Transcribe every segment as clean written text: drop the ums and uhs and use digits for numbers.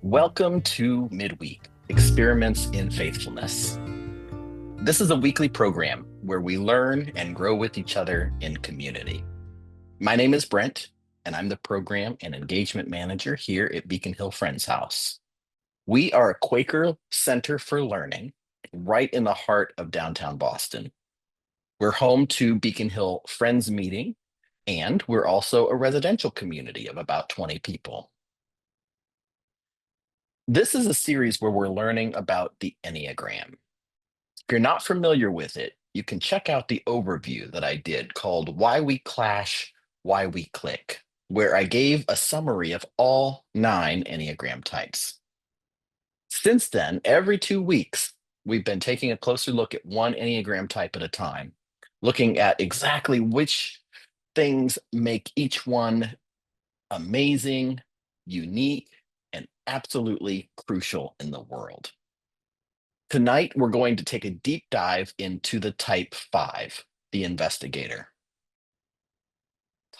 Welcome to Midweek, Experiments in Faithfulness. This is a weekly program where we learn and grow with each other in community. My name is Brent, and I'm the Program and Engagement Manager here at Beacon Hill Friends House. We are a Quaker Center for Learning right in the heart of downtown Boston. We're home to Beacon Hill Friends Meeting, and we're also a residential community of about 20 people. This is a series where we're learning about the Enneagram. If you're not familiar with it, you can check out the overview that I did called Why We Clash, Why We Click, where I gave a summary of all 9 Enneagram types. Since then, every 2 weeks, we've been taking a closer look at one Enneagram type at a time, looking at exactly which things make each one amazing, unique, and absolutely crucial in the world. Tonight, we're going to take a deep dive into the Type 5, the Investigator.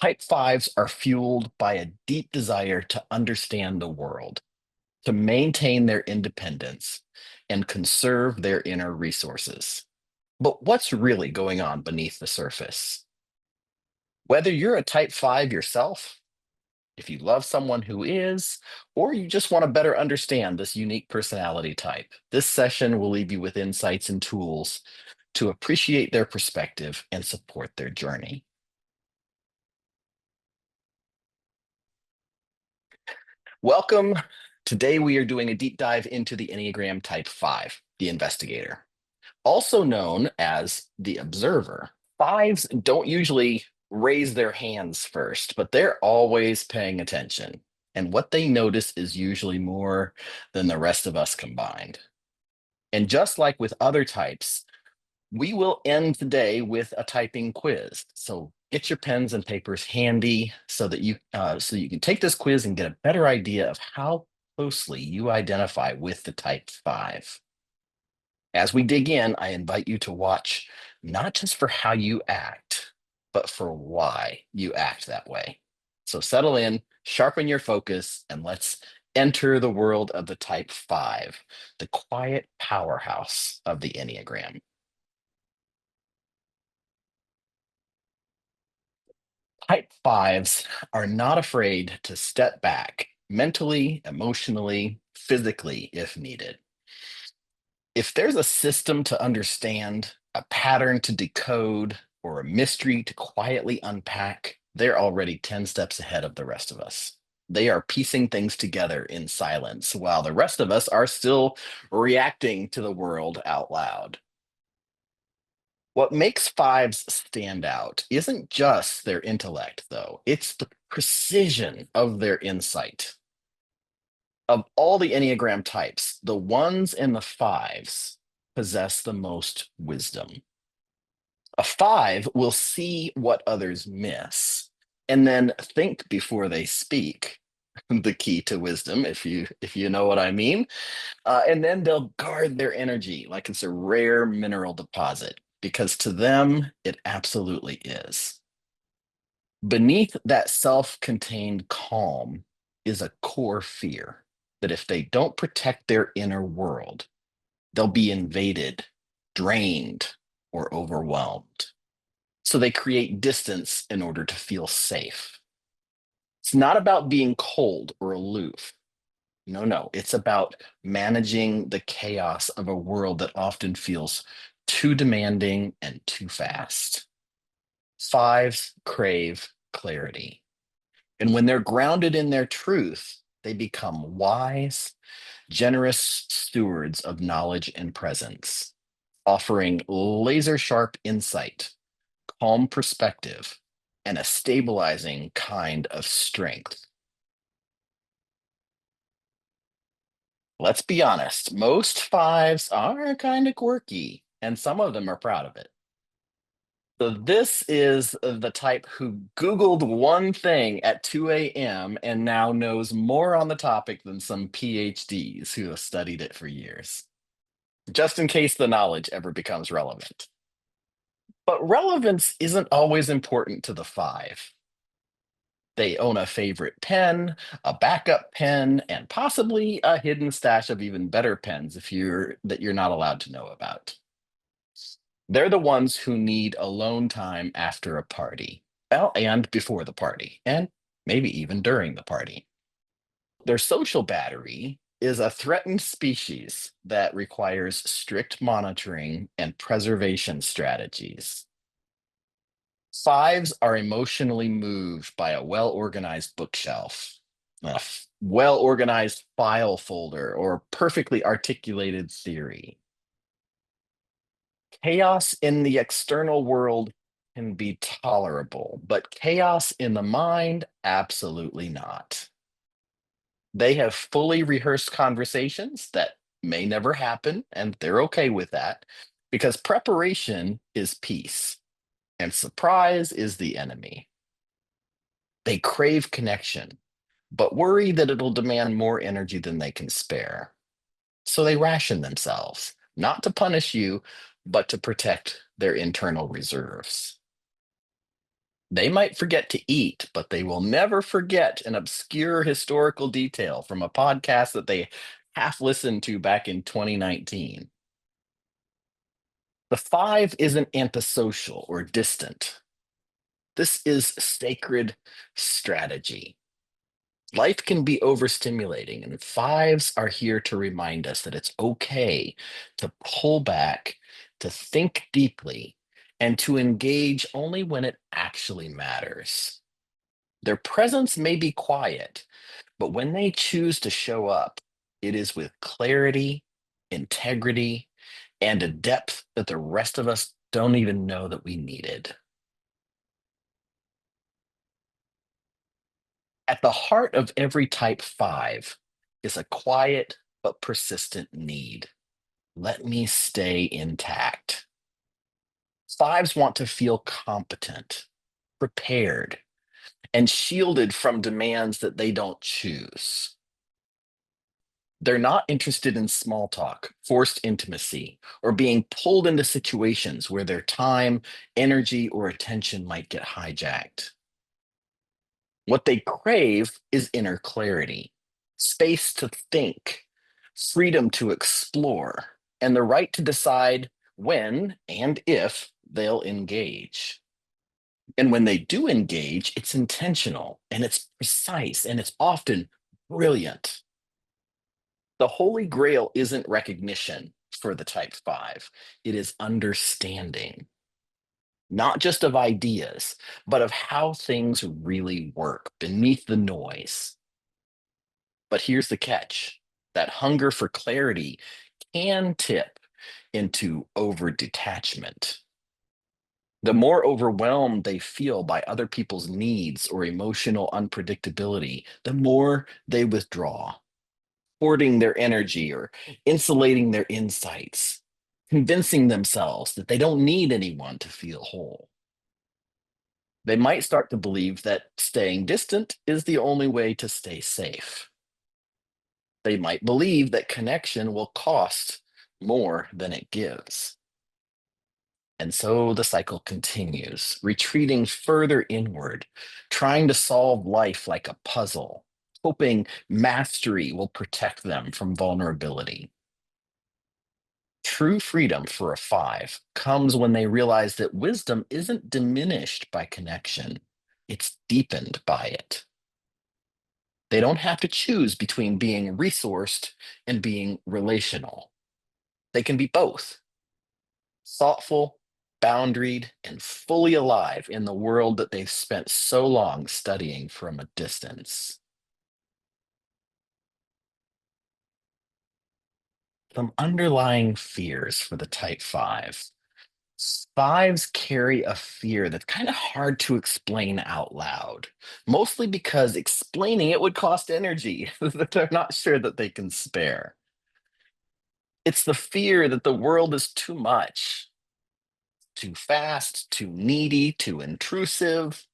Type 5s are fueled by a deep desire to understand the world, to maintain their independence, and conserve their inner resources. But what's really going on beneath the surface? Whether you're a Type 5 yourself, if you love someone who is, or you just want to better understand this unique personality type, this session will leave you with insights and tools to appreciate their perspective and support their journey. Welcome. Today, we are doing a deep dive into the Enneagram Type 5, the Investigator, also known as the Observer. Fives don't usually raise their hands first, but they're always paying attention. And what they notice is usually more than the rest of us combined. And just like with other types, we will end today with a typing quiz. So get your pens and papers handy so that you can take this quiz and get a better idea of how closely you identify with the Type 5. As we dig in, I invite you to watch not just for how you act, but for why you act that way. So settle in, sharpen your focus, and let's enter the world of the Type 5, the quiet powerhouse of the Enneagram. Type 5s are not afraid to step back mentally, emotionally, physically if needed. If there's a system to understand, a pattern to decode, or a mystery to quietly unpack, they're already 10 steps ahead of the rest of us. They are piecing things together in silence while the rest of us are still reacting to the world out loud. What makes fives stand out isn't just their intellect, though, it's the precision of their insight. Of all the Enneagram types, the ones and the fives possess the most wisdom. A five will see what others miss and then think before they speak. The key to wisdom, if you know what I mean. And then they'll guard their energy like it's a rare mineral deposit, because to them, it absolutely is. Beneath that self contained calm is a core fear that if they don't protect their inner world, they'll be invaded, drained, or overwhelmed. So they create distance in order to feel safe. It's not about being cold or aloof. No, no, it's about managing the chaos of a world that often feels too demanding and too fast. Fives crave clarity. And when they're grounded in their truth, they become wise, generous stewards of knowledge and presence, offering laser sharp insight, calm perspective, and a stabilizing kind of strength. Let's be honest, most fives are kind of quirky, and some of them are proud of it. So this is the type who Googled one thing at 2 a.m. and now knows more on the topic than some PhDs who have studied it for years, just in case the knowledge ever becomes relevant. But relevance isn't always important to the five. They own a favorite pen, a backup pen, and possibly a hidden stash of even better pens if you're not allowed to know about. They're the ones who need alone time after a party. Well, and before the party, and maybe even during the party. Their social battery is a threatened species that requires strict monitoring and preservation strategies. Fives are emotionally moved by a well organized bookshelf, a well organized file folder, or perfectly articulated theory. Chaos in the external world can be tolerable, but chaos in the mind, absolutely not. They have fully rehearsed conversations that may never happen, and they're okay with that because preparation is peace and surprise is the enemy. They crave connection, but worry that it'll demand more energy than they can spare. So they ration themselves, not to punish you, but to protect their internal reserves. They might forget to eat, but they will never forget an obscure historical detail from a podcast that they half listened to back in 2019. The five isn't antisocial or distant. This is sacred strategy. Life can be overstimulating, and fives are here to remind us that it's okay to pull back, to think deeply, and to engage only when it actually matters. Their presence may be quiet, but when they choose to show up, it is with clarity, integrity, and a depth that the rest of us don't even know that we needed. At the heart of every type five is a quiet but persistent need. Let me stay intact. Fives want to feel competent, prepared, and shielded from demands that they don't choose. They're not interested in small talk, forced intimacy, or being pulled into situations where their time, energy, or attention might get hijacked. What they crave is inner clarity, space to think, freedom to explore, and the right to decide when and if they'll engage. And when they do engage, it's intentional and it's precise and it's often brilliant. The holy grail isn't recognition for the type five, it is understanding, not just of ideas, but of how things really work beneath the noise. But here's the catch: that hunger for clarity can tip into over detachment. The more overwhelmed they feel by other people's needs or emotional unpredictability, the more they withdraw, hoarding their energy or insulating their insights, convincing themselves that they don't need anyone to feel whole. They might start to believe that staying distant is the only way to stay safe. They might believe that connection will cost more than it gives. And so the cycle continues, retreating further inward, trying to solve life like a puzzle, hoping mastery will protect them from vulnerability. True freedom for a five comes when they realize that wisdom isn't diminished by connection, it's deepened by it. They don't have to choose between being resourced and being relational. They can be both: thoughtful, boundaried, and fully alive in the world that they've spent so long studying from a distance. Some underlying fears for the type five. Fives carry a fear that's kind of hard to explain out loud, mostly because explaining it would cost energy that they're not sure that they can spare. It's the fear that the world is too much, too fast, too needy, too intrusive,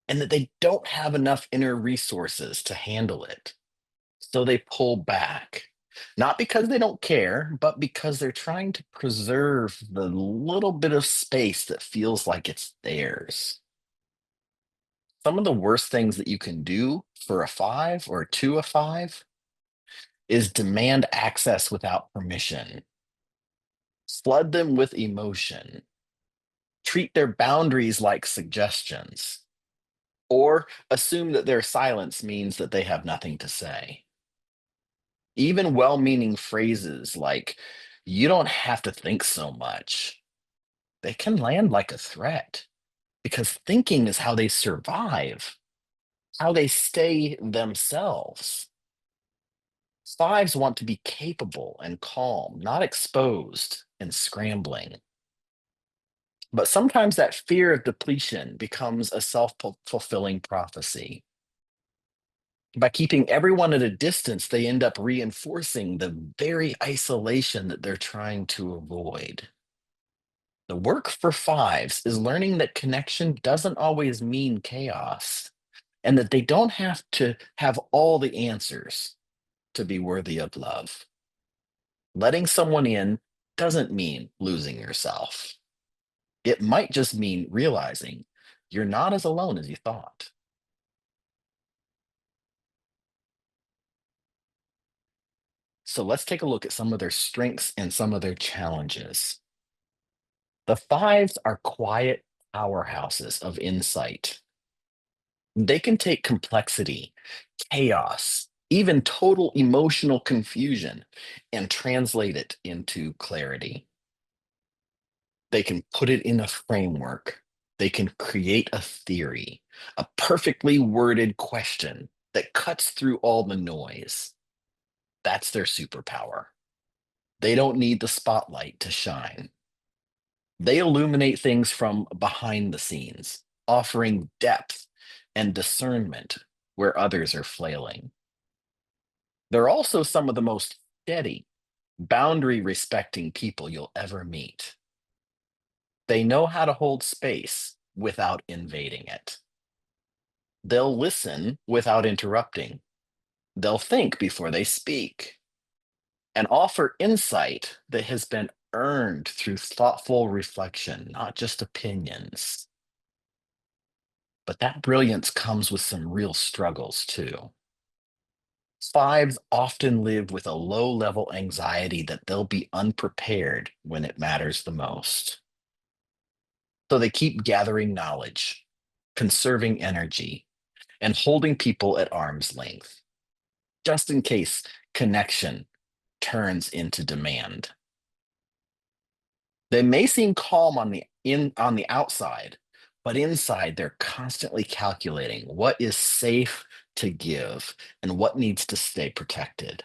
and that they don't have enough inner resources to handle it. So they pull back, not because they don't care, but because they're trying to preserve the little bit of space that feels like it's theirs. Some of the worst things that you can do for a five or to a five is demand access without permission, flood them with emotion, treat their boundaries like suggestions, or assume that their silence means that they have nothing to say. Even well meaning phrases like, you don't have to think so much, they can land like a threat because thinking is how they survive, how they stay themselves. Fives want to be capable and calm, not exposed and scrambling. But sometimes that fear of depletion becomes a self fulfilling prophecy. By keeping everyone at a distance, they end up reinforcing the very isolation that they're trying to avoid. The work for fives is learning that connection doesn't always mean chaos and that they don't have to have all the answers to be worthy of love. Letting someone in doesn't mean losing yourself. It might just mean realizing you're not as alone as you thought. So let's take a look at some of their strengths and some of their challenges. The fives are quiet powerhouses of insight. They can take complexity, chaos, even total emotional confusion and translate it into clarity. They can put it in a framework. They can create a theory, a perfectly worded question that cuts through all the noise. That's their superpower. They don't need the spotlight to shine. They illuminate things from behind the scenes, offering depth and discernment where others are flailing. They're also some of the most steady, boundary respecting people you'll ever meet. They know how to hold space without invading it. They'll listen without interrupting. They'll think before they speak and offer insight that has been earned through thoughtful reflection, not just opinions. But that brilliance comes with some real struggles too. Fives often live with a low level anxiety that they'll be unprepared when it matters the most. So they keep gathering knowledge, conserving energy, and holding people at arm's length, just in case connection turns into demand. They may seem calm on the outside, but inside they're constantly calculating what is safe to give and what needs to stay protected.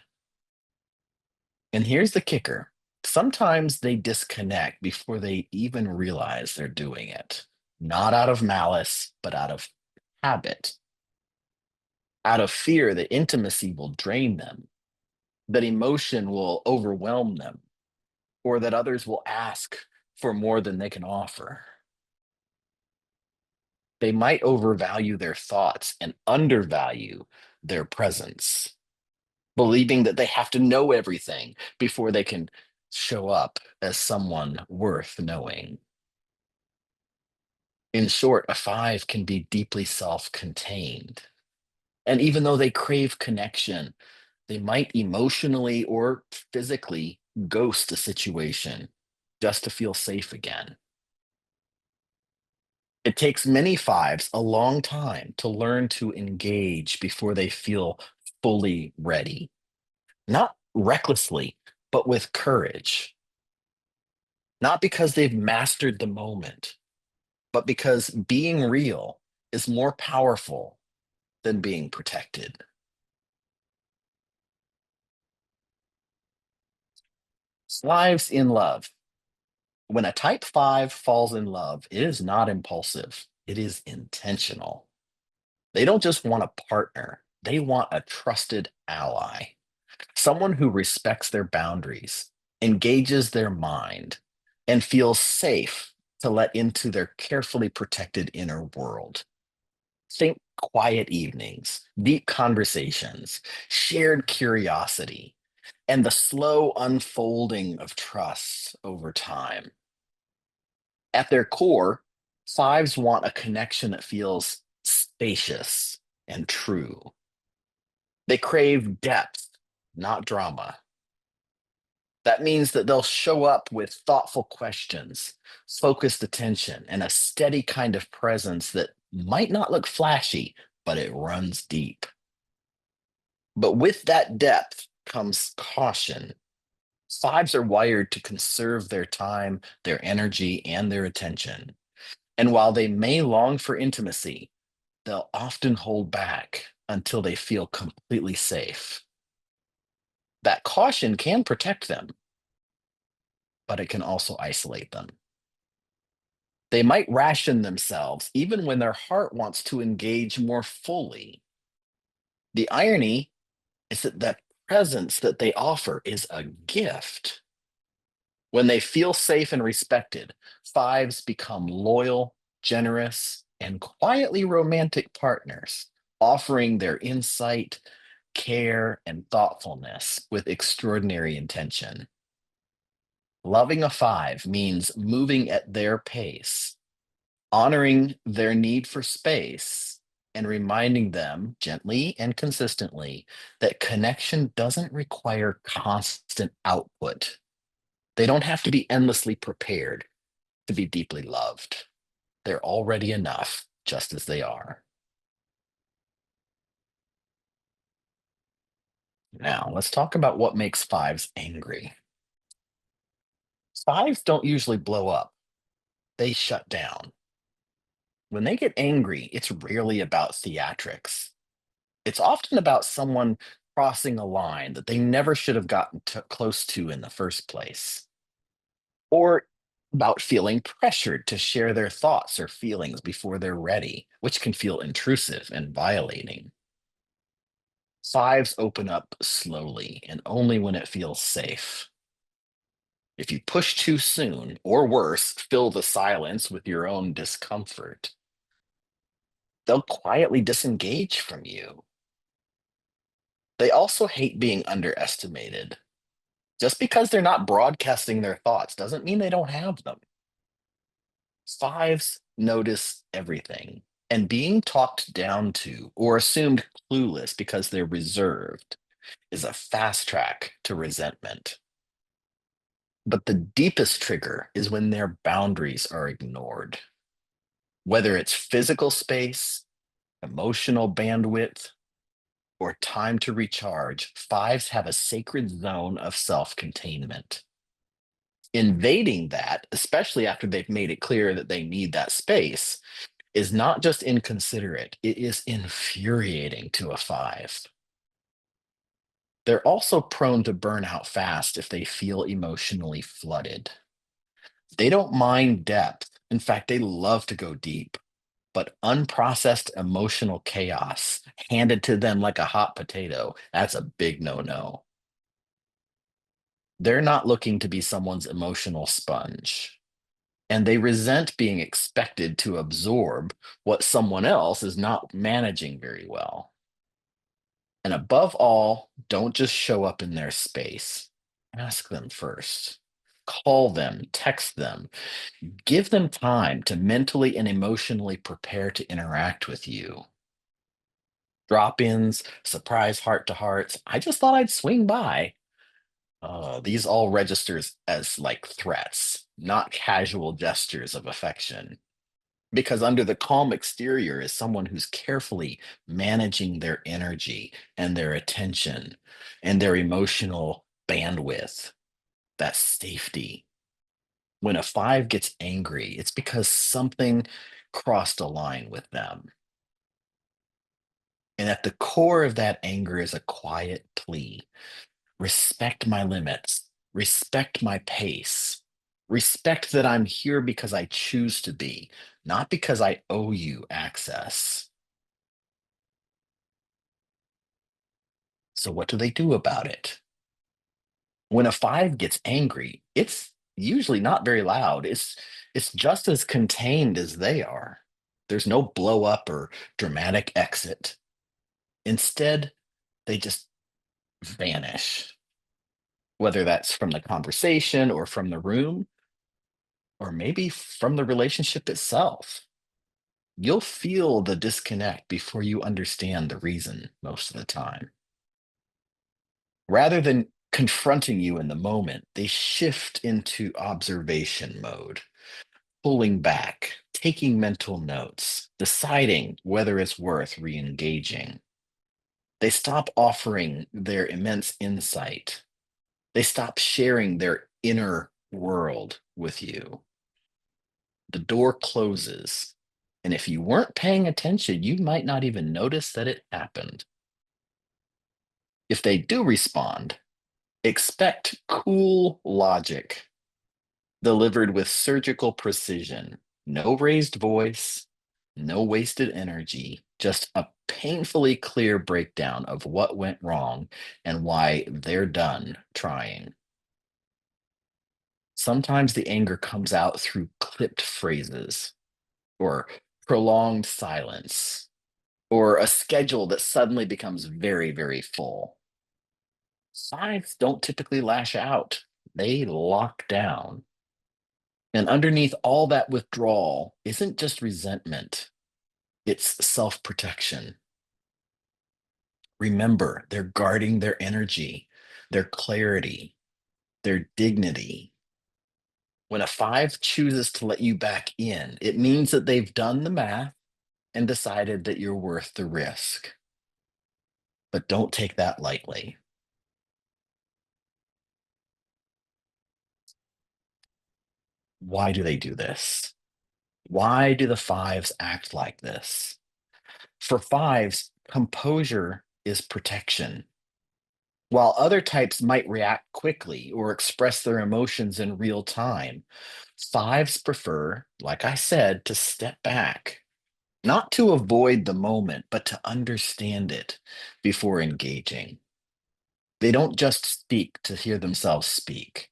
And here's the kicker. Sometimes they disconnect before they even realize they're doing it. Not out of malice, but out of habit, out of fear that intimacy will drain them, that emotion will overwhelm them, or that others will ask for more than they can offer. They might overvalue their thoughts and undervalue their presence, believing that they have to know everything before they can show up as someone worth knowing. In short, a five can be deeply self contained. And even though they crave connection, they might emotionally or physically ghost a situation just to feel safe again. It takes many fives a long time to learn to engage before they feel fully ready, not recklessly, but with courage. Not because they've mastered the moment, but because being real is more powerful than being protected. Lives in love. When a type five falls in love, it is not impulsive, it is intentional. They don't just want a partner, they want a trusted ally, someone who respects their boundaries, engages their mind, and feels safe to let into their carefully protected inner world. Think quiet evenings, deep conversations, shared curiosity, and the slow unfolding of trust over time. At their core, fives want a connection that feels spacious, and true. They crave depth, not drama. That means that they'll show up with thoughtful questions, focused attention, and a steady kind of presence that might not look flashy, but it runs deep. But with that depth comes caution. Fives are wired to conserve their time, their energy, and their attention. And while they may long for intimacy, they'll often hold back until they feel completely safe. That caution can protect them, but it can also isolate them. They might ration themselves even when their heart wants to engage more fully. The irony is that the presence that they offer is a gift. When they feel safe and respected, fives become loyal, generous, and quietly romantic partners, offering their insight, care, and thoughtfulness with extraordinary intention. Loving a five means moving at their pace, honoring their need for space, and reminding them gently and consistently that connection doesn't require constant output. They don't have to be endlessly prepared to be deeply loved. They're already enough just as they are. Now, let's talk about what makes fives angry. Fives don't usually blow up, they shut down. When they get angry, it's rarely about theatrics. It's often about someone crossing a line that they never should have gotten close to in the first place, or about feeling pressured to share their thoughts or feelings before they're ready, which can feel intrusive and violating. Fives open up slowly and only when it feels safe. If you push too soon, or worse, fill the silence with your own discomfort, they'll quietly disengage from you. They also hate being underestimated. Just because they're not broadcasting their thoughts doesn't mean they don't have them. Fives notice everything, and being talked down to or assumed clueless because they're reserved is a fast track to resentment. But the deepest trigger is when their boundaries are ignored, whether it's physical space, emotional bandwidth, or time to recharge. Fives have a sacred zone of self containment. Invading that, especially after they've made it clear that they need that space, is not just inconsiderate, it is infuriating to a five. They're also prone to burn out fast if they feel emotionally flooded. They don't mind depth. In fact, they love to go deep, but unprocessed emotional chaos handed to them like a hot potato, that's a big no no. They're not looking to be someone's emotional sponge, and they resent being expected to absorb what someone else is not managing very well. And above all, don't just show up in their space. Ask them first. Call them, text them, give them time to mentally and emotionally prepare to interact with you. Drop ins, surprise heart to hearts. I just thought I'd swing by. These all registers as like threats, not casual gestures of affection. Because under the calm exterior is someone who's carefully managing their energy and their attention and their emotional bandwidth, that safety. When a five gets angry, it's because something crossed a line with them. And at the core of that anger is a quiet plea: respect my limits, respect my pace, respect that I'm here because I choose to be, not because I owe you access. So, what do they do about it? When a five gets angry, it's usually not very loud. It's just as contained as they are. There's no blow up or dramatic exit. Instead, they just vanish, whether that's from the conversation or from the room, or maybe from the relationship itself. You'll feel the disconnect before you understand the reason most of the time. Rather than confronting you in the moment, they shift into observation mode, pulling back, taking mental notes, deciding whether it's worth re engaging. They stop offering their immense insight. They stop sharing their inner world with you. The door closes. And if you weren't paying attention, you might not even notice that it happened. If they do respond, expect cool logic delivered with surgical precision. No raised voice, no wasted energy, just a painfully clear breakdown of what went wrong and why they're done trying. Sometimes the anger comes out through clipped phrases or prolonged silence or a schedule that suddenly becomes very, very full. Fives don't typically lash out, they lock down. And underneath all that withdrawal isn't just resentment, it's self protection. Remember, they're guarding their energy, their clarity, their dignity. When a five chooses to let you back in, it means that they've done the math and decided that you're worth the risk. But don't take that lightly. Why do they do this? Why do the fives act like this? For fives, composure is protection. While other types might react quickly or express their emotions in real time, fives prefer, like I said, to step back, not to avoid the moment, but to understand it before engaging. They don't just speak to hear themselves speak,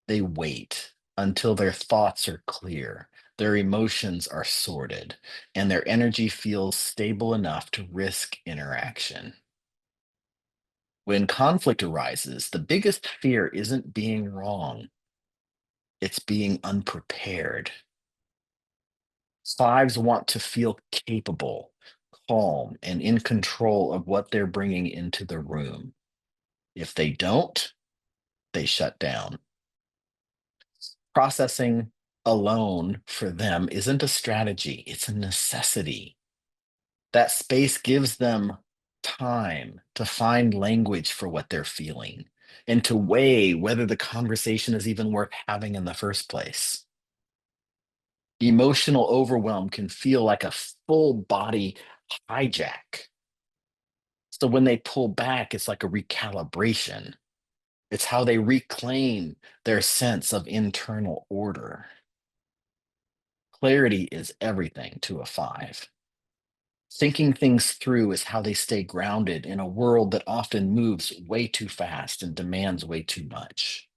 they wait until their thoughts are clear, their emotions are sorted, and their energy feels stable enough to risk interaction. When conflict arises, the biggest fear isn't being wrong, it's being unprepared. Fives want to feel capable, calm, and in control of what they're bringing into the room. If they don't, they shut down. Processing alone for them isn't a strategy, it's a necessity. That space gives them time to find language for what they're feeling and to weigh whether the conversation is even worth having in the first place. Emotional overwhelm can feel like a full body hijack. So when they pull back, it's like a recalibration. It's how they reclaim their sense of internal order. Clarity is everything to a five. Thinking things through is how they stay grounded in a world that often moves way too fast and demands way too much.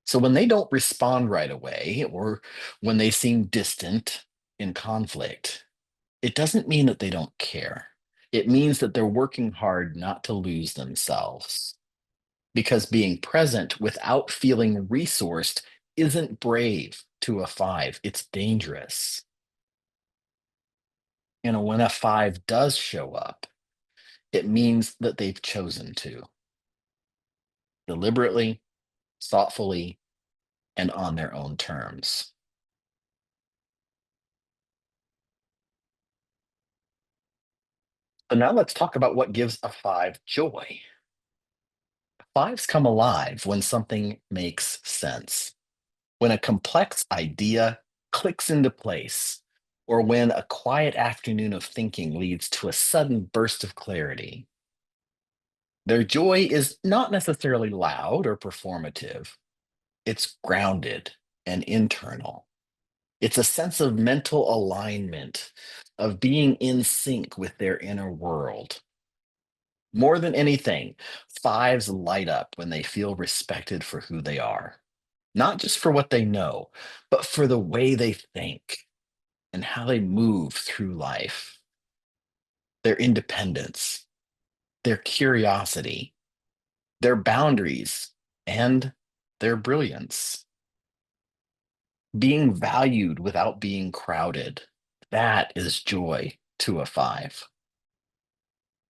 So when they don't respond right away, or when they seem distant in conflict, it doesn't mean that they don't care. It means that they're working hard not to lose themselves. Because being present without feeling resourced isn't brave to a five, it's dangerous. When a five does show up, it means that they've chosen to deliberately, thoughtfully, and on their own terms. So now let's talk about what gives a five joy. Fives come alive when something makes sense, when a complex idea clicks into place, or when a quiet afternoon of thinking leads to a sudden burst of clarity. Their joy is not necessarily loud or performative, it's grounded and internal. It's a sense of mental alignment, of being in sync with their inner world. More than anything, fives light up when they feel respected for who they are, not just for what they know, but for the way they think and how they move through life. Their independence, their curiosity, their boundaries, and their brilliance. Being valued without being crowded. That is joy to a five.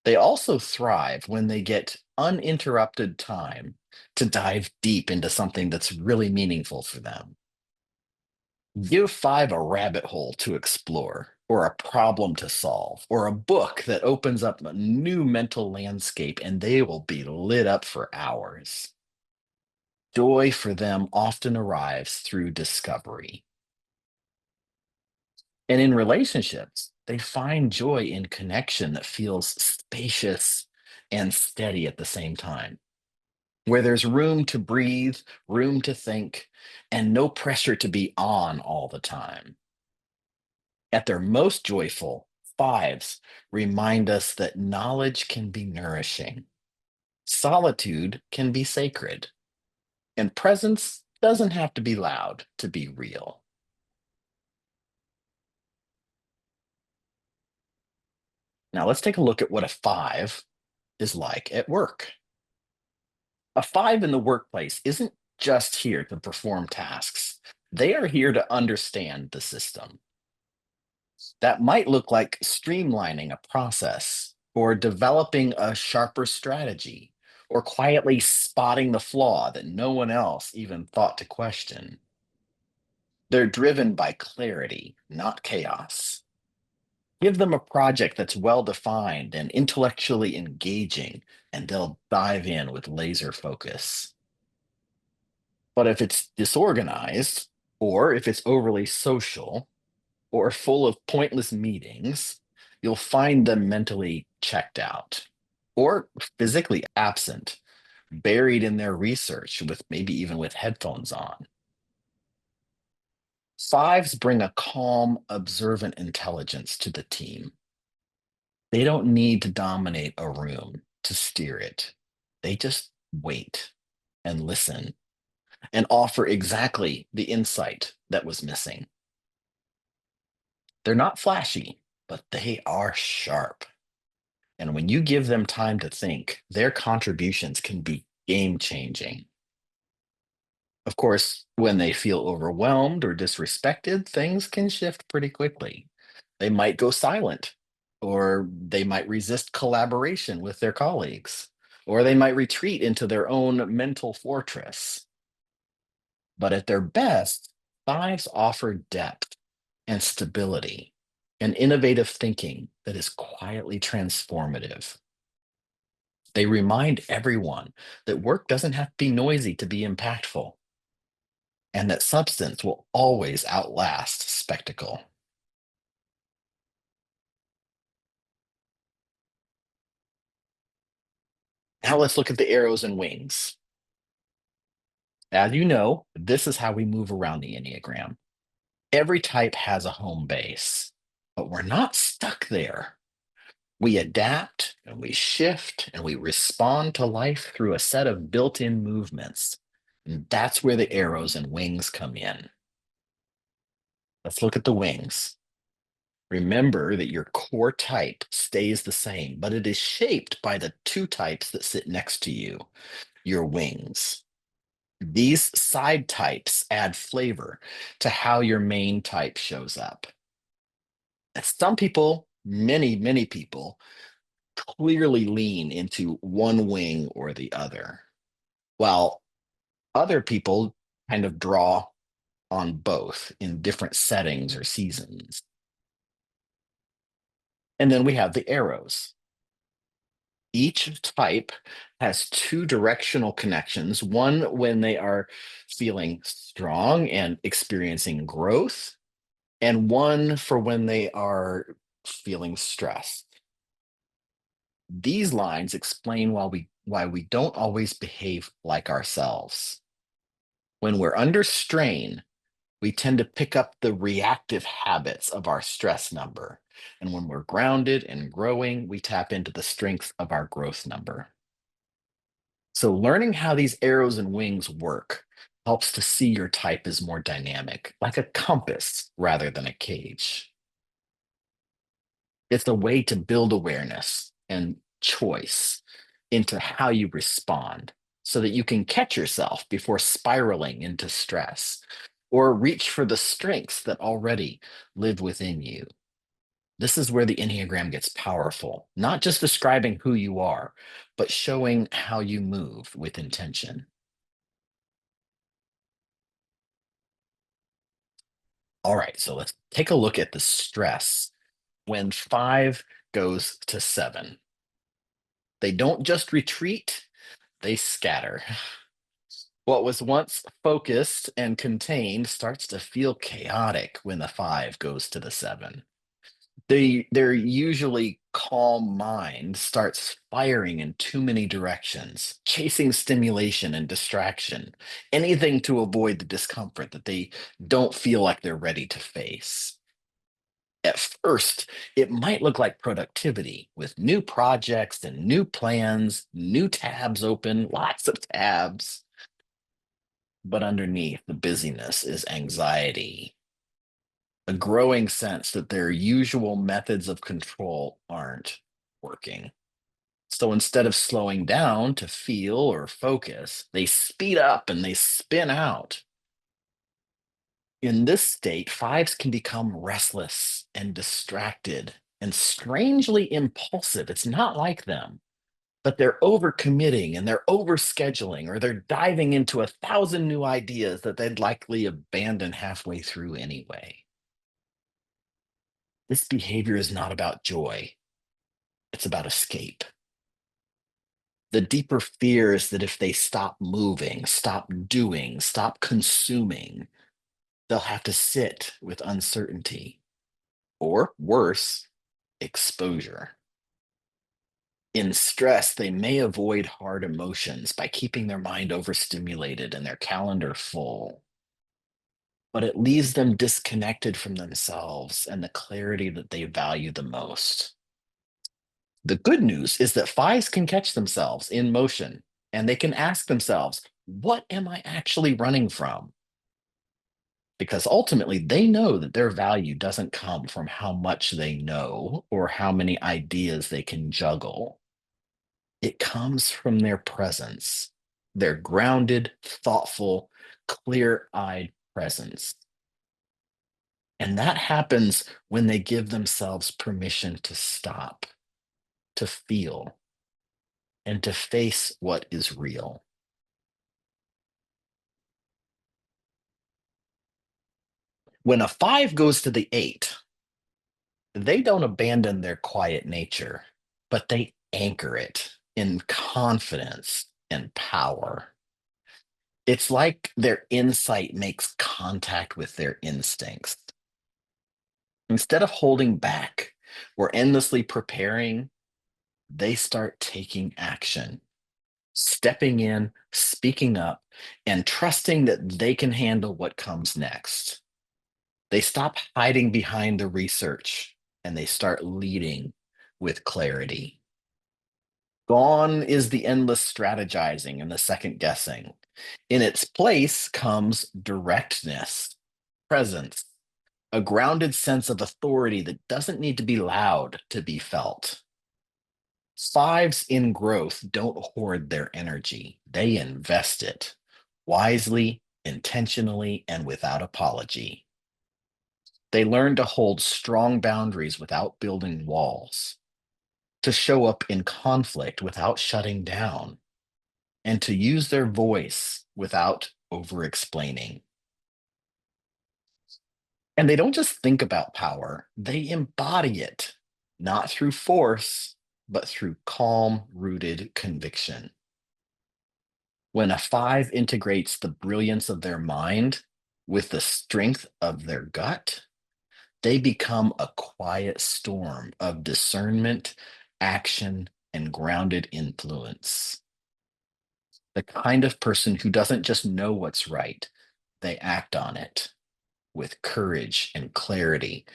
They also thrive when they get uninterrupted time to dive deep into something that's really meaningful for them. Give five a rabbit hole to explore, or a problem to solve, or a book that opens up a new mental landscape, and they will be lit up for hours. Joy for them often arrives through discovery. And in relationships, they find joy in connection that feels spacious and steady at the same time, where there's room to breathe, room to think, and no pressure to be on all the time. At their most joyful, fives remind us that knowledge can be nourishing, solitude can be sacred, and presence doesn't have to be loud to be real. Now, let's take a look at what a five is like at work. A five in the workplace isn't just here to perform tasks, they are here to understand the system. That might look like streamlining a process, or developing a sharper strategy, or quietly spotting the flaw that no one else even thought to question. They're driven by clarity, not chaos. Give them a project that's well defined and intellectually engaging, and they'll dive in with laser focus. But if it's disorganized, or if it's overly social, or full of pointless meetings, you'll find them mentally checked out or physically absent, buried in their research, with maybe even with headphones on. Fives bring a calm, observant intelligence to the team. They don't need to dominate a room to steer it. They just wait and listen and offer exactly the insight that was missing. They're not flashy, but they are sharp. And when you give them time to think, their contributions can be game changing. Of course, when they feel overwhelmed or disrespected, things can shift pretty quickly. They might go silent, or they might resist collaboration with their colleagues, or they might retreat into their own mental fortress. But at their best, fives offer depth and stability and innovative thinking that is quietly transformative. They remind everyone that work doesn't have to be noisy to be impactful, and that substance will always outlast spectacle. Now let's look at the arrows and wings. As you know, this is how we move around the Enneagram. Every type has a home base, but we're not stuck there. We adapt and we shift and we respond to life through a set of built in movements. And that's where the arrows and wings come in. Let's look at the wings. Remember that your core type stays the same, but it is shaped by the two types that sit next to you, your wings. These side types add flavor to how your main type shows up. Some people, many people, clearly lean into one wing or the other, while other people kind of draw on both in different settings or seasons. And then we have the arrows. Each type has two directional connections, one when they are feeling strong and experiencing growth, and one for when they are feeling stressed. These lines explain why we don't always behave like ourselves. When we're under strain, we tend to pick up the reactive habits of our stress number. And when we're grounded and growing, we tap into the strength of our growth number. So, learning how these arrows and wings work helps to see your type as more dynamic, like a compass rather than a cage. It's a way to build awareness and choice into how you respond so that you can catch yourself before spiraling into stress or reach for the strengths that already live within you. This is where the Enneagram gets powerful, not just describing who you are, but showing how you move with intention. All right, so let's take a look at the stress when five goes to seven. They don't just retreat, they scatter. What was once focused and contained starts to feel chaotic when the five goes to the seven. Their usually calm mind starts firing in too many directions, chasing stimulation and distraction, anything to avoid the discomfort that they don't feel like they're ready to face. At first, it might look like productivity with new projects and new plans, new tabs open, lots of tabs. But underneath the busyness is anxiety, a growing sense that their usual methods of control aren't working. So instead of slowing down to feel or focus, they speed up and they spin out. In this state, fives can become restless and distracted and strangely impulsive. It's not like them, but they're overcommitting and they're overscheduling, or they're diving into a thousand new ideas that they'd likely abandon halfway through anyway. This behavior is not about joy, it's about escape. The deeper fear is that if they stop moving, stop doing, stop consuming, they'll have to sit with uncertainty, or worse, exposure. In stress, they may avoid hard emotions by keeping their mind overstimulated and their calendar full, but it leaves them disconnected from themselves and the clarity that they value the most. The good news is that fives can catch themselves in motion and they can ask themselves, what am I actually running from? Because ultimately, they know that their value doesn't come from how much they know or how many ideas they can juggle. It comes from their presence, their grounded, thoughtful, clear eyed presence. And that happens when they give themselves permission to stop, to feel, and to face what is real. When a five goes to the eight, they don't abandon their quiet nature, but they anchor it in confidence and power. It's like their insight makes contact with their instincts. Instead of holding back or endlessly preparing, they start taking action, stepping in, speaking up, and trusting that they can handle what comes next. They stop hiding behind the research and they start leading with clarity. Gone is the endless strategizing and the second guessing. In its place comes directness, presence, a grounded sense of authority that doesn't need to be loud to be felt. Fives in growth don't hoard their energy, they invest it wisely, intentionally, and without apology. They learn to hold strong boundaries without building walls, to show up in conflict without shutting down, and to use their voice without over explaining. And they don't just think about power, they embody it, not through force, but through calm, rooted conviction. When a five integrates the brilliance of their mind with the strength of their gut, they become a quiet storm of discernment, action, and grounded influence. The kind of person who doesn't just know what's right, they act on it with courage and clarity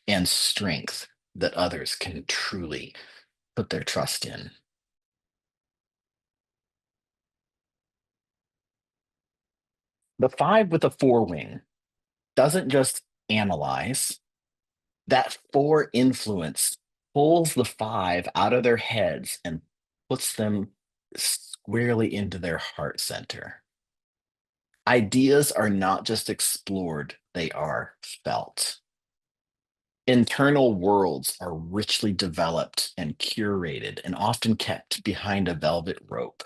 and strength that others can truly put their trust in. The five with a four wing doesn't just analyze, that four influence pulls the five out of their heads and puts them squarely into their heart center. Ideas are not just explored, they are felt. Internal worlds are richly developed and curated and often kept behind a velvet rope.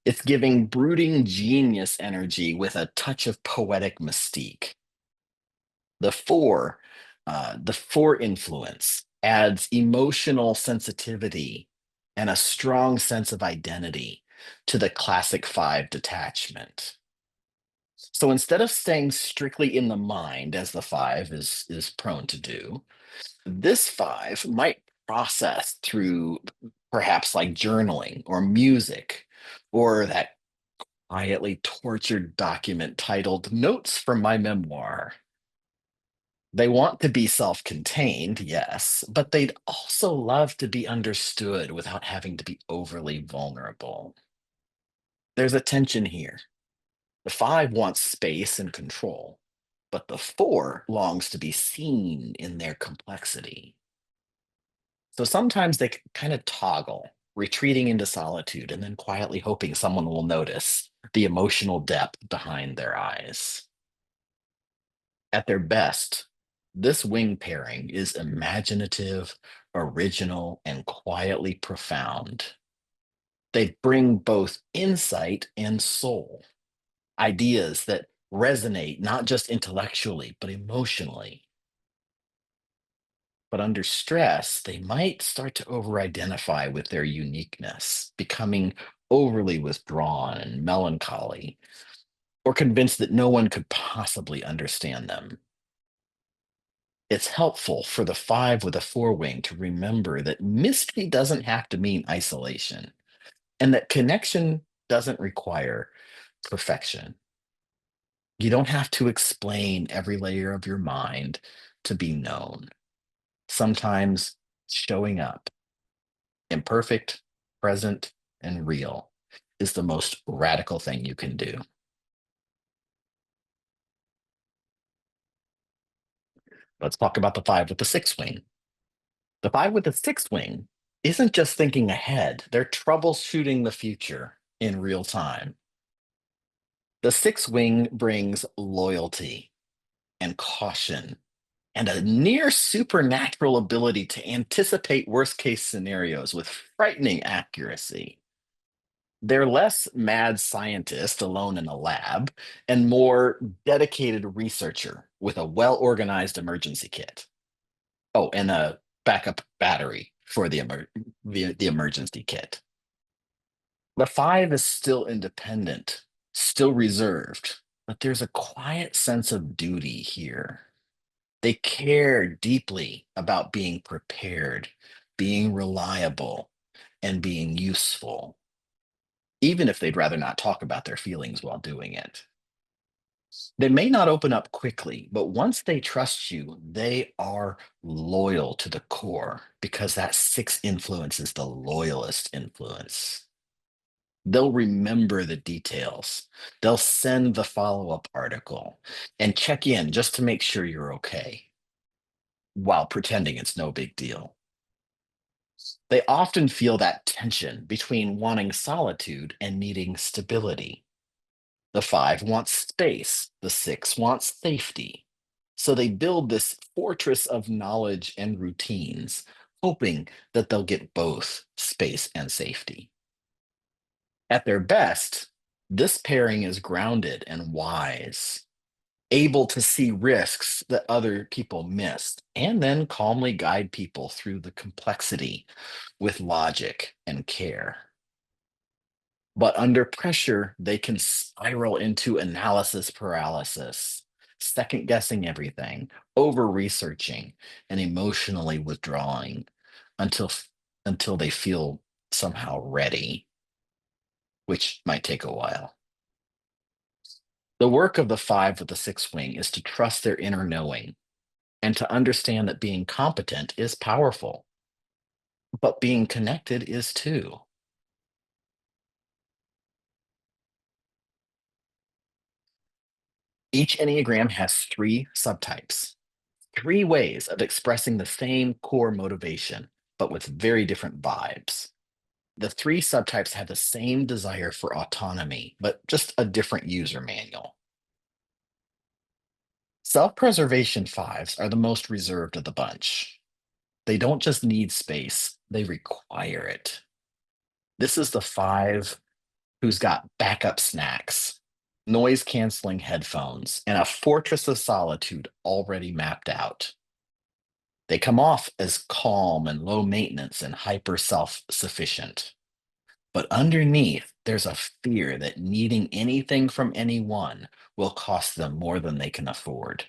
It's giving brooding genius energy with a touch of poetic mystique. The four, the four influence adds emotional sensitivity and a strong sense of identity to the classic five detachment. So instead of staying strictly in the mind, as the five is prone to do, this five might process through perhaps like journaling or music or that quietly tortured document titled Notes from My Memoir. They want to be self contained, yes, but they'd also love to be understood without having to be overly vulnerable. There's a tension here. The five wants space and control, but the four longs to be seen in their complexity. So sometimes they kind of toggle, retreating into solitude and then quietly hoping someone will notice the emotional depth behind their eyes. At their best, this wing pairing is imaginative, original, and quietly profound. They bring both insight and soul, ideas that resonate not just intellectually, but emotionally. But under stress, they might start to over identify with their uniqueness, becoming overly withdrawn and melancholy, or convinced that no one could possibly understand them. It's helpful for the five with a four wing to remember that mystery doesn't have to mean isolation and that connection doesn't require perfection. You don't have to explain every layer of your mind to be known. Sometimes showing up, imperfect, present, and real, is the most radical thing you can do. Let's talk about the five with the six wing. The five with the six wing isn't just thinking ahead, they're troubleshooting the future in real time. The six wing brings loyalty and caution and a near supernatural ability to anticipate worst case scenarios with frightening accuracy. They're less mad scientist alone in a lab and more dedicated researcher with a well organized emergency kit. Oh, and a backup battery for the emergency kit. The five is still independent, still reserved, but there's a quiet sense of duty here. They care deeply about being prepared, being reliable, and being useful, even if they'd rather not talk about their feelings while doing it. They may not open up quickly, but once they trust you, they are loyal to the core because that six influence is the loyalist influence. They'll remember the details. They'll send the follow up article and check in just to make sure you're okay while pretending it's no big deal. They often feel that tension between wanting solitude and needing stability. The five wants space, the six wants safety. So they build this fortress of knowledge and routines, hoping that they'll get both space and safety. At their best, this pairing is grounded and wise, able to see risks that other people missed, and then calmly guide people through the complexity with logic and care. But under pressure, they can spiral into analysis paralysis, second guessing everything, over researching, and emotionally withdrawing until until they feel somehow ready, which might take a while. The work of the five with the six wing is to trust their inner knowing and to understand that being competent is powerful, but being connected is too. Each Enneagram has three subtypes, three ways of expressing the same core motivation, but with very different vibes. The three subtypes have the same desire for autonomy, but just a different user manual. Self preservation fives are the most reserved of the bunch. They don't just need space, they require it. This is the five who's got backup snacks, noise canceling headphones, and a fortress of solitude already mapped out. They come off as calm and low maintenance and hyper self sufficient. But underneath, there's a fear that needing anything from anyone will cost them more than they can afford.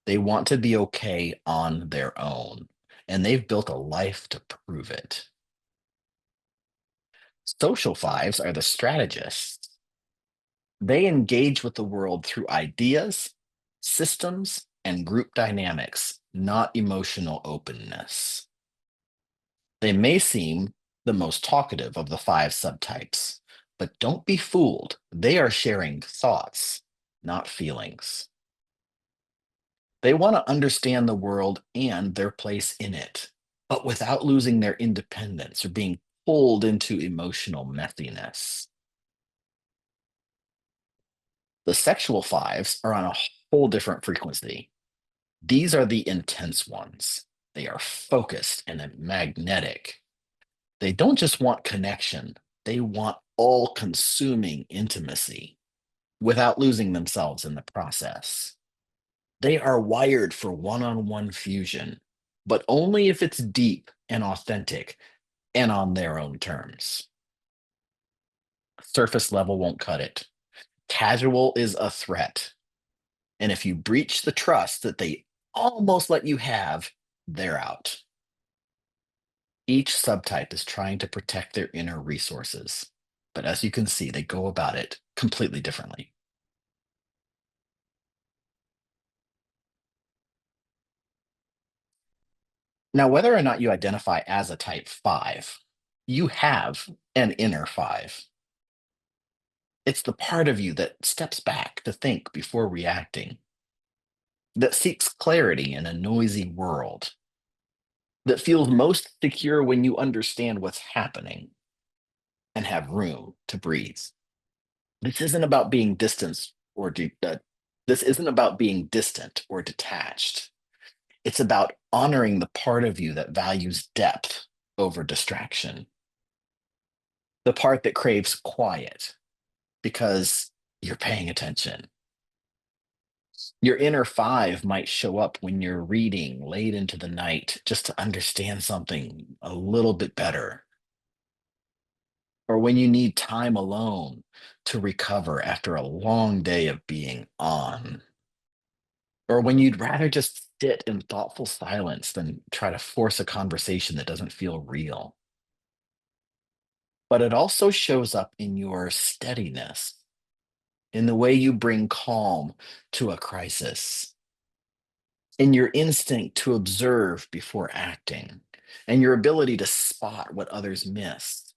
They want to be okay on their own, and they've built a life to prove it. Social fives are the strategists. They engage with the world through ideas, systems, and group dynamics, not emotional openness. They may seem the most talkative of the five subtypes, but don't be fooled. They are sharing thoughts, not feelings. They want to understand the world and their place in it, but without losing their independence or being pulled into emotional messiness. The sexual fives are on a whole different frequency. These are the intense ones. They are focused and magnetic. They don't just want connection, they want all consuming intimacy without losing themselves in the process. They are wired for one on one fusion, but only if it's deep and authentic and on their own terms. Surface level won't cut it. Casual is a threat. And if you breach the trust that they almost let you have, they're out. Each subtype is trying to protect their inner resources. But as you can see, they go about it completely differently. Now, whether or not you identify as a type five, you have an inner five. It's the part of you that steps back to think before reacting, that seeks clarity in a noisy world, that feels most secure when you understand what's happening and have room to breathe. This isn't about being distant or this isn't about being distant or detached. It's about honoring the part of you that values depth over distraction, the part that craves quiet because you're paying attention. Your inner five might show up when you're reading late into the night just to understand something a little bit better, or when you need time alone to recover after a long day of being on, or when you'd rather just sit in thoughtful silence than try to force a conversation that doesn't feel real. But it also shows up in your steadiness, in the way you bring calm to a crisis, in your instinct to observe before acting, and your ability to spot what others miss.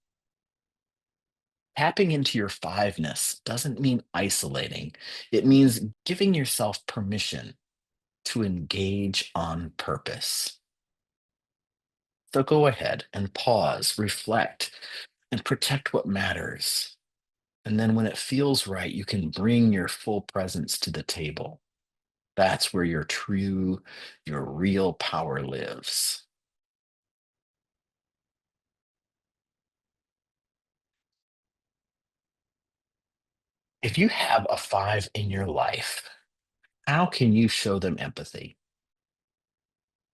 Tapping into your fiveness doesn't mean isolating, it means giving yourself permission to engage on purpose. So go ahead and pause, reflect, and protect what matters. And then when it feels right, you can bring your full presence to the table. That's where your real power lives. If you have a five in your life, how can you show them empathy?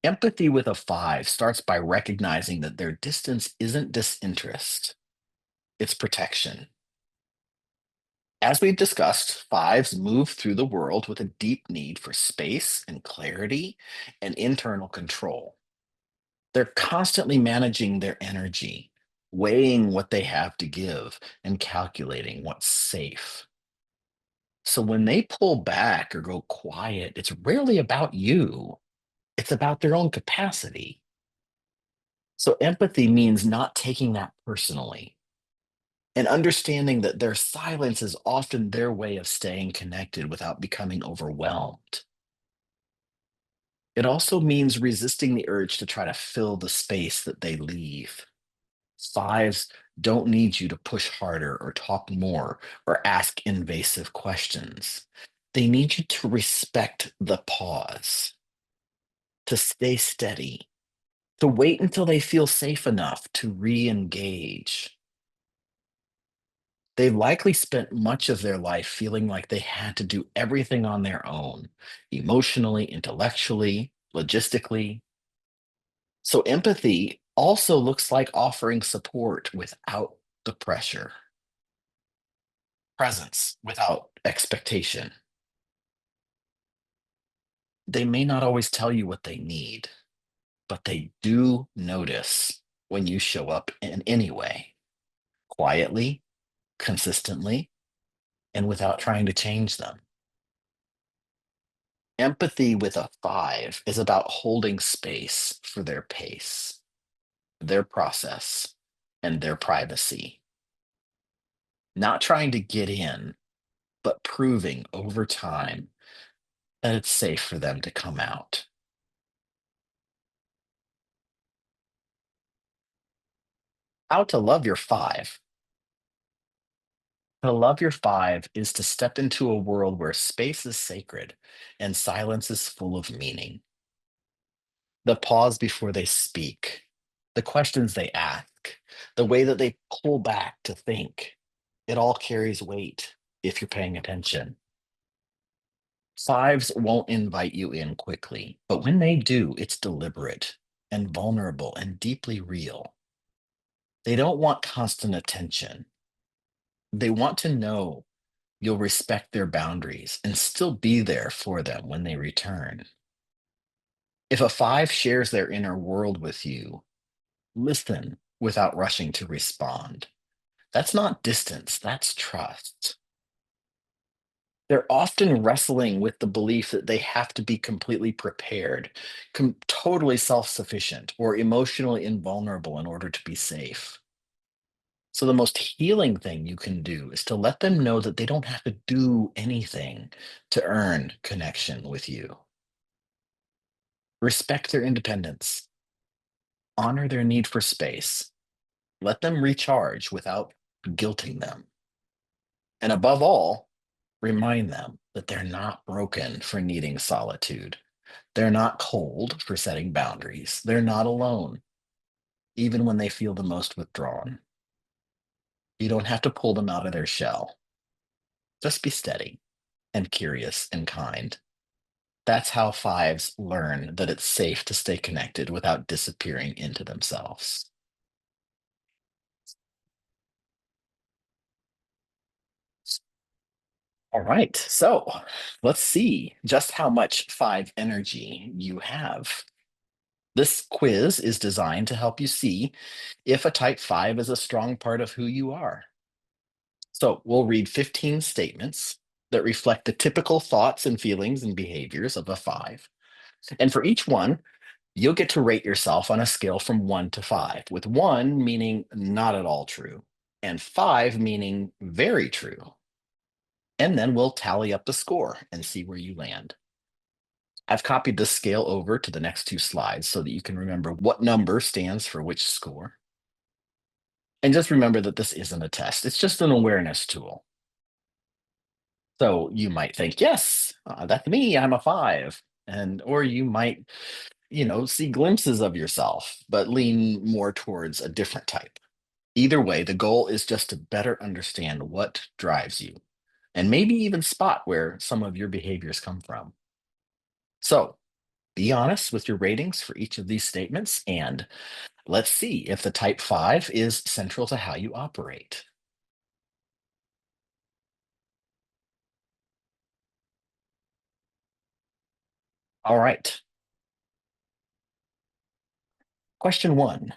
Empathy with a five starts by recognizing that their distance isn't disinterest, it's protection. As we've discussed, fives move through the world with a deep need for space and clarity and internal control. They're constantly managing their energy, weighing what they have to give, and calculating what's safe. So when they pull back or go quiet, it's rarely about you, it's about their own capacity. So empathy means not taking that personally and understanding that their silence is often their way of staying connected without becoming overwhelmed. It also means resisting the urge to try to fill the space that they leave. Fives don't need you to push harder or talk more or ask invasive questions. They need you to respect the pause, to stay steady, to wait until they feel safe enough to re engage. They've likely spent much of their life feeling like they had to do everything on their own, emotionally, intellectually, logistically. So, empathy also looks like offering support without the pressure, presence without expectation. They may not always tell you what they need, but they do notice when you show up in any way, quietly, consistently, and without trying to change them. Empathy with a five is about holding space for their pace, their process, and their privacy. Not trying to get in, but proving over time that it's safe for them to come out. How to love your five. To love your five is to step into a world where space is sacred and silence is full of meaning. The pause before they speak, the questions they ask, the way that they pull back to think, it all carries weight if you're paying attention. Fives won't invite you in quickly, but when they do, it's deliberate and vulnerable and deeply real. They don't want constant attention. They want to know you'll respect their boundaries and still be there for them when they return. If a five shares their inner world with you, listen without rushing to respond. That's not distance, that's trust. They're often wrestling with the belief that they have to be completely prepared, totally self sufficient, or emotionally invulnerable in order to be safe. So, the most healing thing you can do is to let them know that they don't have to do anything to earn connection with you. Respect their independence, honor their need for space, let them recharge without guilting them. And above all, remind them that they're not broken for needing solitude. They're not cold for setting boundaries. They're not alone, even when they feel the most withdrawn. You don't have to pull them out of their shell. Just be steady and curious and kind. That's how fives learn that it's safe to stay connected without disappearing into themselves. All right, so let's see just how much five energy you have. This quiz is designed to help you see if a type five is a strong part of who you are. So we'll read 15 statements that reflect the typical thoughts and feelings and behaviors of a five. And for each one, you'll get to rate yourself on a scale from one to five, with one meaning not at all true, and five meaning very true. And then we'll tally up the score and see where you land. I've copied this scale over to the next two slides so that you can remember what number stands for which score. And just remember that this isn't a test, it's just an awareness tool. So you might think, yes, that's me, I'm a five. And, or you might, see glimpses of yourself, but lean more towards a different type. Either way, the goal is just to better understand what drives you and maybe even spot where some of your behaviors come from. So be honest with your ratings for each of these statements, and let's see if the type five is central to how you operate. All right. Question one.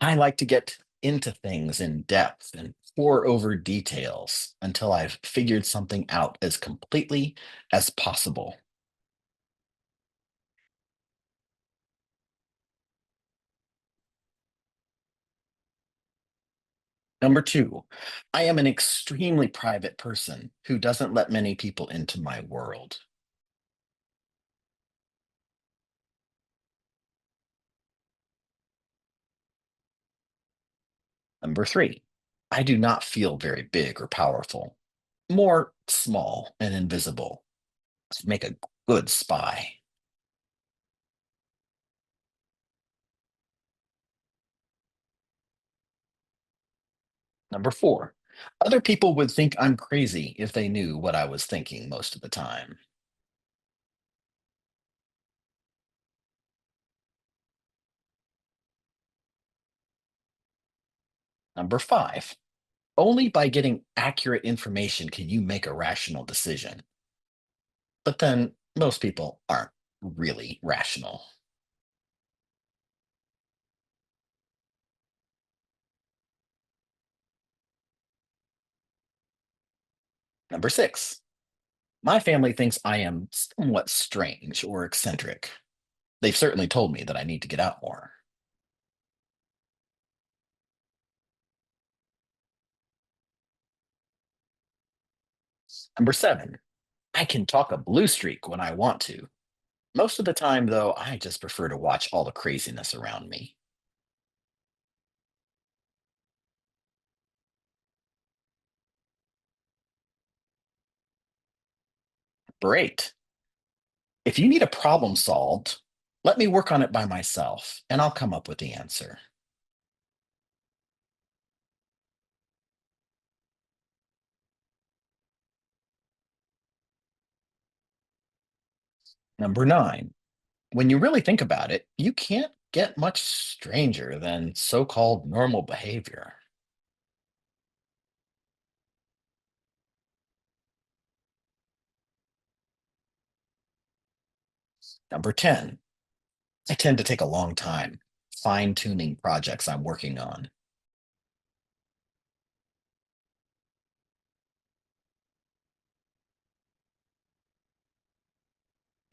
I like to get into things in depth and pore over details until I've figured something out as completely as possible. Number two, I am an extremely private person who doesn't let many people into my world. Number three, I do not feel very big or powerful. more small and invisible to make a good spy. Number four, other people would think I'm crazy if they knew what I was thinking most of the time. Number five, only by getting accurate information can you make a rational decision. But then most people aren't really rational. Number six, my family thinks I am somewhat strange or eccentric. They've certainly told me that I need to get out more. Number seven, I can talk a blue streak when I want to. Most of the time, though, I just prefer to watch all the craziness around me. Great. If you need a problem solved, let me work on it by myself and I'll come up with the answer. Number nine, when you really think about it, you can't get much stranger than so called normal behavior. Number 10, I tend to take a long time fine tuning projects I'm working on.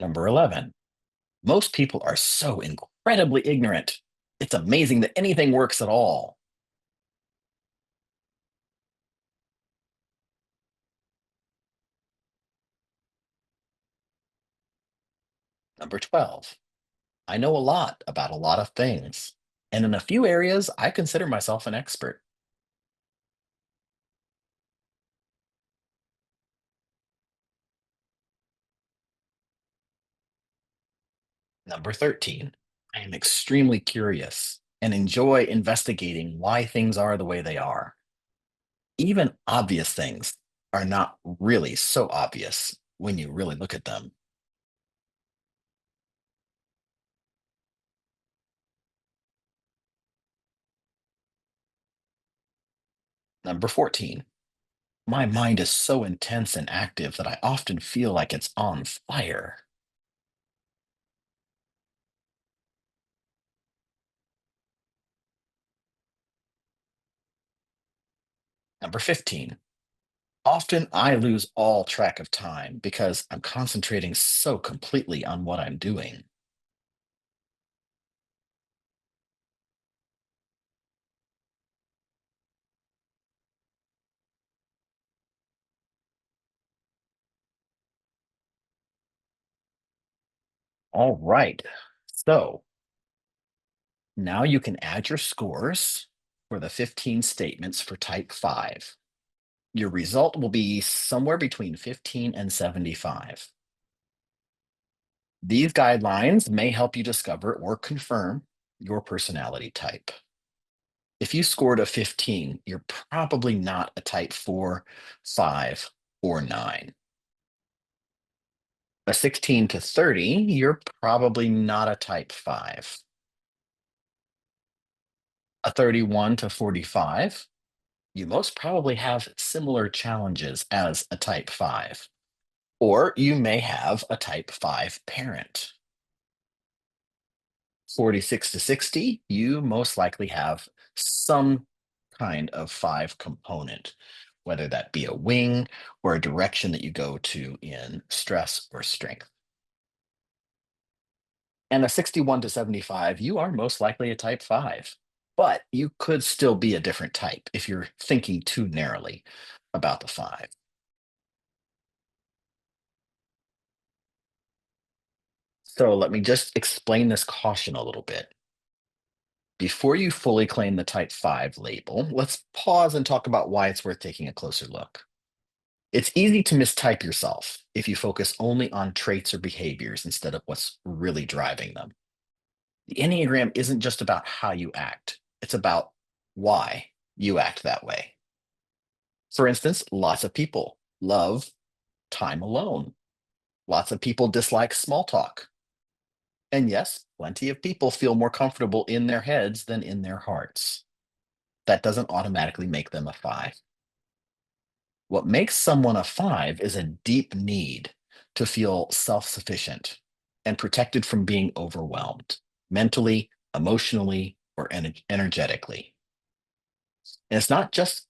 Number 11, most people are so incredibly ignorant. It's amazing that anything works at all. Number 12, I know a lot about a lot of things. And in a few areas, I consider myself an expert. Number 13, I am extremely curious and enjoy investigating why things are the way they are. Even obvious things are not really so obvious when you really look at them. Number 14, my mind is so intense and active that I often feel like it's on fire. Number 15, often I lose all track of time because I'm concentrating so completely on what I'm doing. All right. So now you can add your scores for the 15 statements for type 5. Your result will be somewhere between 15 and 75. These guidelines may help you discover or confirm your personality type. If you scored a 15, you're probably not a type 4, 5, or 9. A 16 to 30, you're probably not a type 5. A 31 to 45, you most probably have similar challenges as a type 5. Or you may have a type 5 parent. 46 to 60, you most likely have some kind of 5 component, whether that be a wing or a direction that you go to in stress or strength. And a 61 to 75, you are most likely a type 5, but you could still be a different type if you're thinking too narrowly about the 5. So let me just explain this caution a little bit. Before you fully claim the type 5 label, let's pause and talk about why it's worth taking a closer look. It's easy to mistype yourself if you focus only on traits or behaviors instead of what's really driving them. The Enneagram isn't just about how you act, it's about why you act that way. For instance, lots of people love time alone. Lots of people dislike small talk. And yes, plenty of people feel more comfortable in their heads than in their hearts. That doesn't automatically make them a five. What makes someone a five is a deep need to feel self sufficient and protected from being overwhelmed mentally, emotionally, or energetically. And it's not just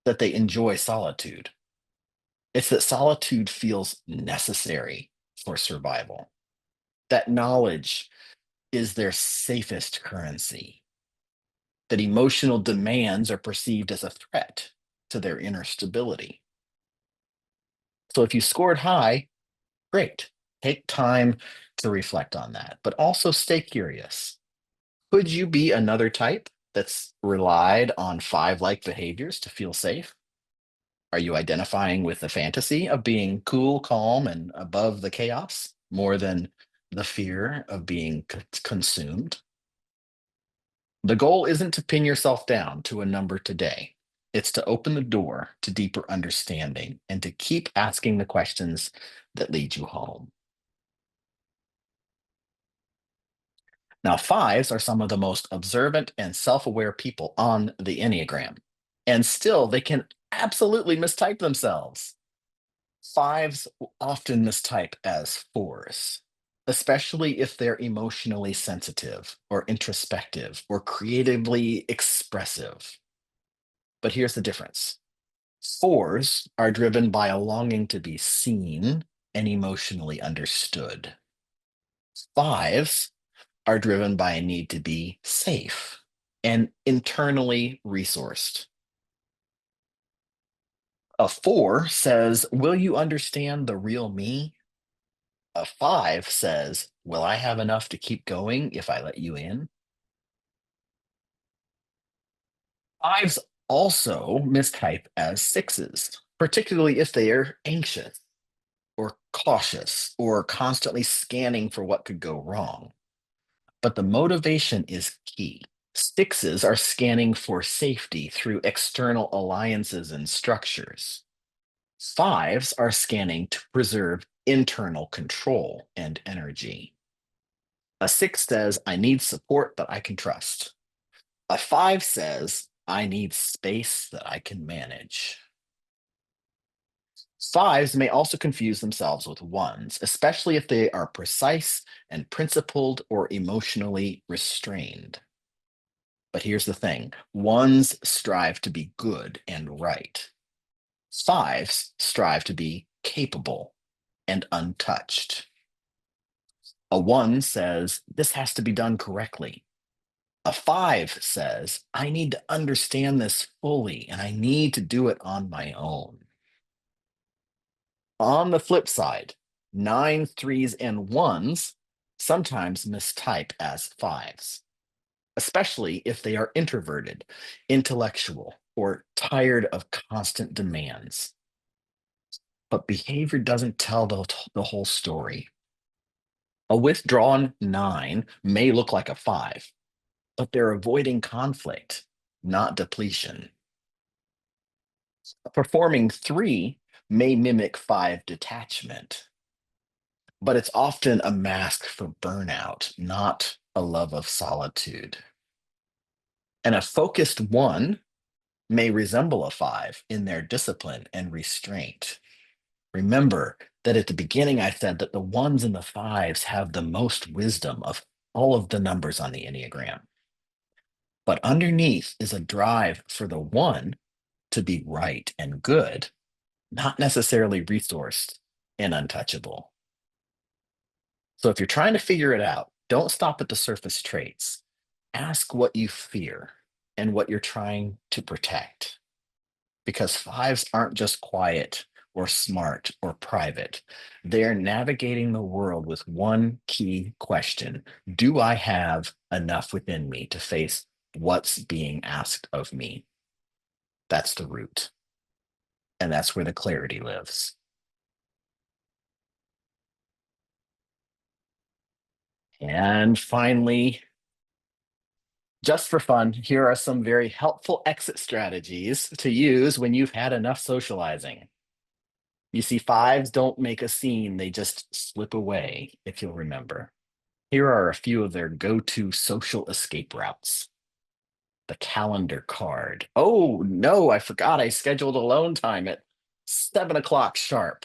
that they enjoy solitude, it's that solitude feels necessary for survival. That knowledge is their safest currency, that emotional demands are perceived as a threat to their inner stability. So if you scored high, great. Take time to reflect on that, but also stay curious. Could you be another type that's relied on five like behaviors to feel safe? Are you identifying with the fantasy of being cool, calm, and above the chaos more than the fear of being consumed? The goal isn't to pin yourself down to a number today. It's to open the door to deeper understanding and to keep asking the questions that lead you home. Now, fives are some of the most observant and self aware people on the Enneagram, and still they can absolutely mistype themselves. Fives often mistype as fours, especially if they're emotionally sensitive or introspective or creatively expressive. But here's the difference: fours are driven by a longing to be seen and emotionally understood. Fives are driven by a need to be safe and internally resourced. A four says, "Will you understand the real me?" A five says, "Will I have enough to keep going if I let you in?" Fives also mistype as sixes, particularly if they are anxious or cautious or constantly scanning for what could go wrong. But the motivation is key. Sixes are scanning for safety through external alliances and structures. Fives are scanning to preserve internal control and energy. A six says, "I need support that I can trust." A five says, "I need space that I can manage." Fives may also confuse themselves with ones, especially if they are precise and principled or emotionally restrained. But here's the thing: ones strive to be good and right, fives strive to be capable and untouched. A one says, "This has to be done correctly." A five says, "I need to understand this fully and I need to do it on my own." On the flip side, nines, threes, and ones sometimes mistype as fives, especially if they are introverted, intellectual, or tired of constant demands. But behavior doesn't tell the whole story. A withdrawn nine may look like a five, but they're avoiding conflict, not depletion. A performing three may mimic five detachment, but it's often a mask for burnout, not a love of solitude. And a focused one may resemble a five in their discipline and restraint. Remember that at the beginning, I said that the ones and the fives have the most wisdom of all of the numbers on the Enneagram. But underneath is a drive for the one to be right and good, not necessarily resourced and untouchable. So if you're trying to figure it out, don't stop at the surface traits. Ask what you fear and what you're trying to protect. Because fives aren't just quiet or smart or private. They're navigating the world with one key question: do I have enough within me to face what's being asked of me? That's the root. And that's where the clarity lives. And finally, just for fun, here are some very helpful exit strategies to use when you've had enough socializing. You see, fives don't make a scene, they just slip away, if you'll remember. Here are a few of their go to social escape routes. The calendar card. Oh, no, I forgot I scheduled alone time at 7 o'clock sharp.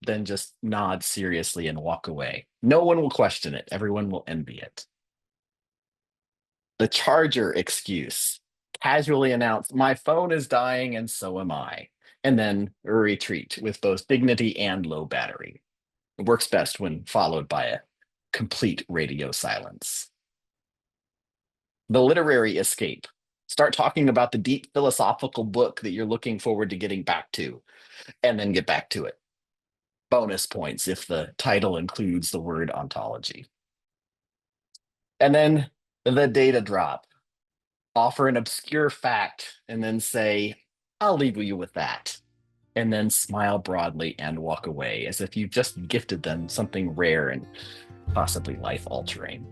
Then just nod seriously and walk away. No one will question it, everyone will envy it. The charger excuse. Casually announce, my phone is dying and so am I. And then retreat with both dignity and low battery. It works best when followed by a complete radio silence. The literary escape. Start talking about the deep philosophical book that you're looking forward to getting back to, and then get back to it. Bonus points if the title includes the word ontology. And then the data drop. Offer an obscure fact and then say, I'll leave you with that. And then smile broadly and walk away as if you just gifted them something rare and possibly life altering.